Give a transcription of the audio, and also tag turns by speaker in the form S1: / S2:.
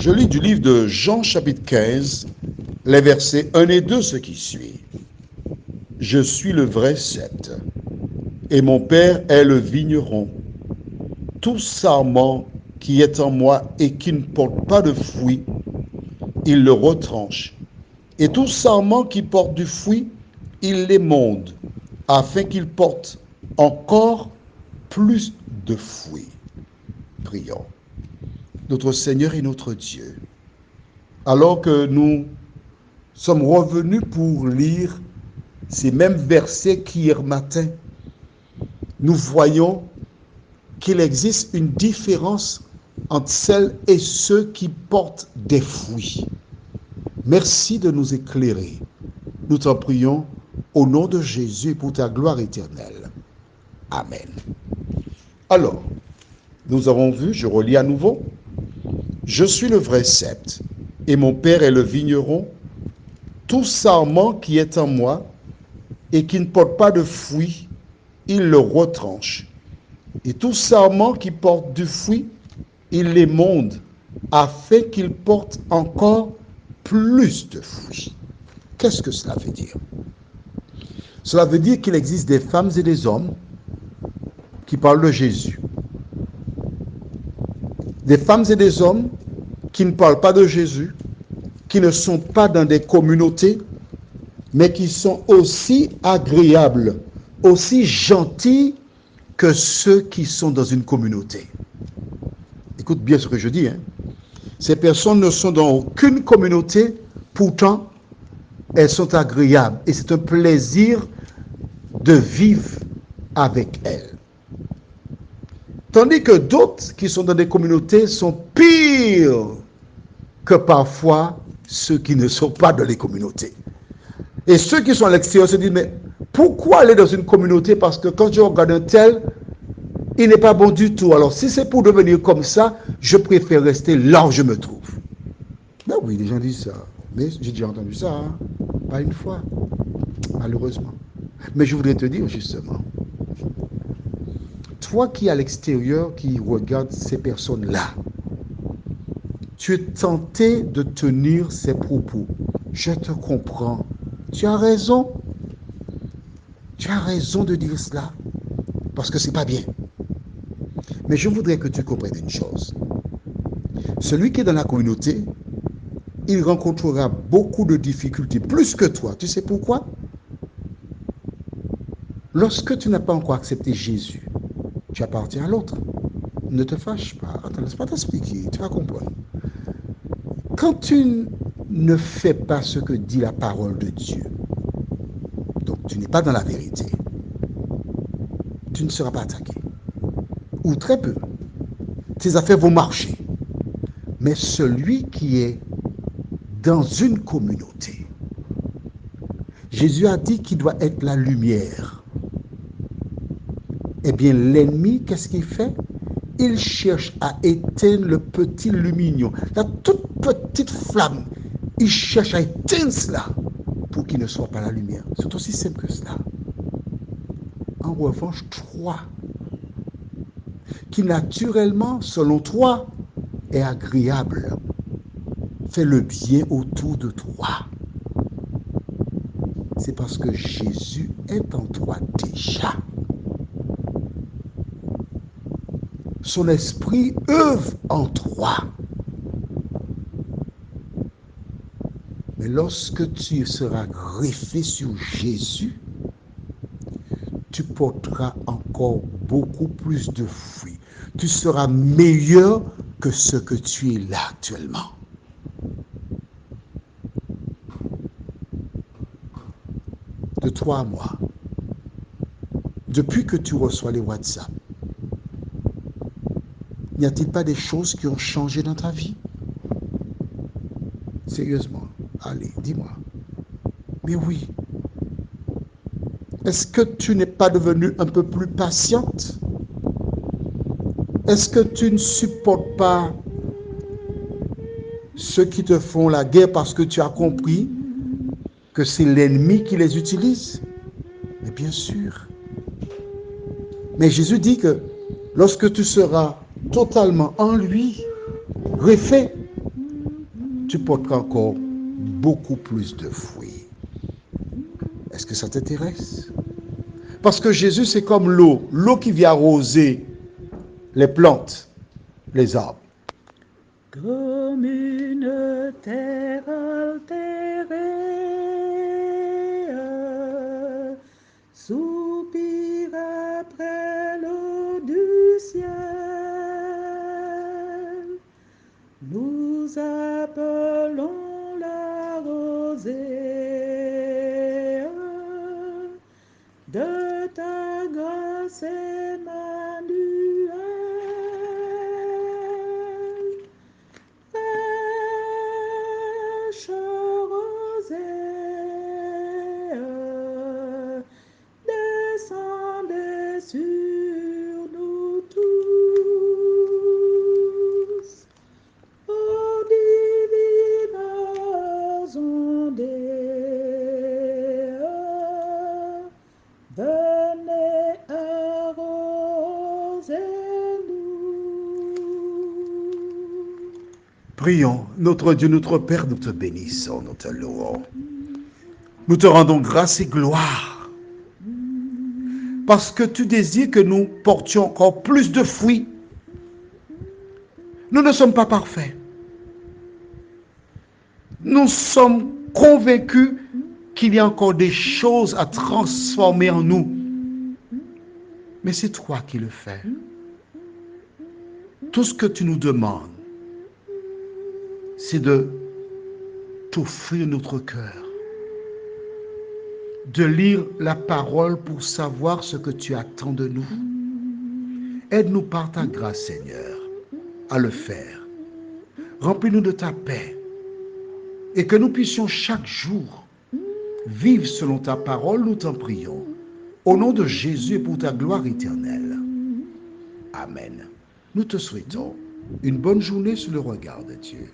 S1: Je lis du livre de Jean chapitre 15, les versets 1 et 2, ce qui suit. Je suis le vrai cep, et mon Père est le vigneron. Tout sarment qui est en moi et qui ne porte pas de fruit, il le retranche. Et tout sarment qui porte du fruit, il l'émonde, afin qu'il porte encore plus de fruits. Prions. Notre Seigneur et notre Dieu, alors que nous sommes revenus pour lire ces mêmes versets qu'hier matin, nous voyons qu'il existe une différence entre celles et ceux qui portent des fruits. Merci de nous éclairer. Nous t'en prions au nom de Jésus pour ta gloire éternelle. Amen. Alors, nous avons vu, je relis à nouveau, je suis le vrai cep, et mon Père est le vigneron. Tout sarment qui est en moi et qui ne porte pas de fruit, il le retranche. Et tout sarment qui porte du fruit, il l'émonde, afin qu'il porte encore plus de fruits. Qu'est-ce que cela veut dire? Cela veut dire qu'il existe des femmes et des hommes qui parlent de Jésus. Des femmes et des hommes qui ne parlent pas de Jésus, qui ne sont pas dans des communautés, mais qui sont aussi agréables, aussi gentils que ceux qui sont dans une communauté. Écoute bien ce que je dis. Ces personnes ne sont dans aucune communauté, pourtant, elles sont agréables. Et c'est un plaisir de vivre avec elles. Tandis que d'autres qui sont dans des communautés sont pires que parfois ceux qui ne sont pas dans les communautés. Et ceux qui sont à l'extérieur se disent, mais pourquoi aller dans une communauté? Parce que quand je regarde un tel, il n'est pas bon du tout. Alors si c'est pour devenir comme ça, je préfère rester là où je me trouve. Ben oui, les gens disent ça. Mais j'ai déjà entendu ça, pas une fois, malheureusement. Mais je voudrais te dire justement, toi qui es à l'extérieur, qui regarde ces personnes-là, tu es tenté de tenir ces propos. Je te comprends. Tu as raison. Tu as raison de dire cela. Parce que ce n'est pas bien. Mais je voudrais que tu comprennes une chose. Celui qui est dans la communauté, il rencontrera beaucoup de difficultés, plus que toi. Tu sais pourquoi? Lorsque tu n'as pas encore accepté Jésus, tu appartiens à l'autre. Ne te fâche pas. Attends, laisse pas t'expliquer. Tu vas comprendre. Quand tu ne fais pas ce que dit la parole de Dieu, donc tu n'es pas dans la vérité, tu ne seras pas attaqué. Ou très peu. Tes affaires vont marcher. Mais celui qui est dans une communauté, Jésus a dit qu'il doit être la lumière. Eh bien, l'ennemi, qu'est-ce qu'il fait? Il cherche à éteindre le petit lumignon, la toute petite flamme. Il cherche à éteindre cela pour qu'il ne soit pas la lumière. C'est aussi simple que cela. En revanche, toi, qui naturellement, selon toi, est agréable, fais le bien autour de toi. C'est parce que Jésus est en toi déjà. Son esprit œuvre en toi. Mais lorsque tu seras greffé sur Jésus, tu porteras encore beaucoup plus de fruits. Tu seras meilleur que ce que tu es là actuellement. De toi à moi, depuis que tu reçois les WhatsApp, n'y a-t-il pas des choses qui ont changé dans ta vie? Sérieusement, allez, dis-moi. Mais oui. Est-ce que tu n'es pas devenue un peu plus patiente? Est-ce que tu ne supportes pas ceux qui te font la guerre parce que tu as compris que c'est l'ennemi qui les utilise? Mais bien sûr. Mais Jésus dit que lorsque tu seras totalement en lui, refait, tu porteras encore beaucoup plus de fruits. Est-ce que ça t'intéresse? Parce que Jésus, c'est comme l'eau qui vient arroser les plantes, les arbres.
S2: Comme une terre altérée, soupire après l'eau du ciel. Nous appelons la rosée de ta grâce Emmanuel. Fraîche rosée, descendez sur nous tous. Ô divines ondées, venez arroser-nous.
S1: Prions, notre Dieu, notre Père, nous te bénissons, nous te louons. Nous te rendons grâce et gloire. Parce que tu désires que nous portions encore plus de fruits. Nous ne sommes pas parfaits. Nous sommes convaincus qu'il y a encore des choses à transformer en nous. Mais c'est toi qui le fais. Tout ce que tu nous demandes, c'est de t'offrir notre cœur, de lire la parole pour savoir ce que tu attends de nous. Aide-nous par ta grâce, Seigneur, à le faire. Remplis-nous de ta paix et que nous puissions chaque jour vivre selon ta parole, nous t'en prions. Au nom de Jésus et pour ta gloire éternelle. Amen. Nous te souhaitons une bonne journée sous le regard de Dieu.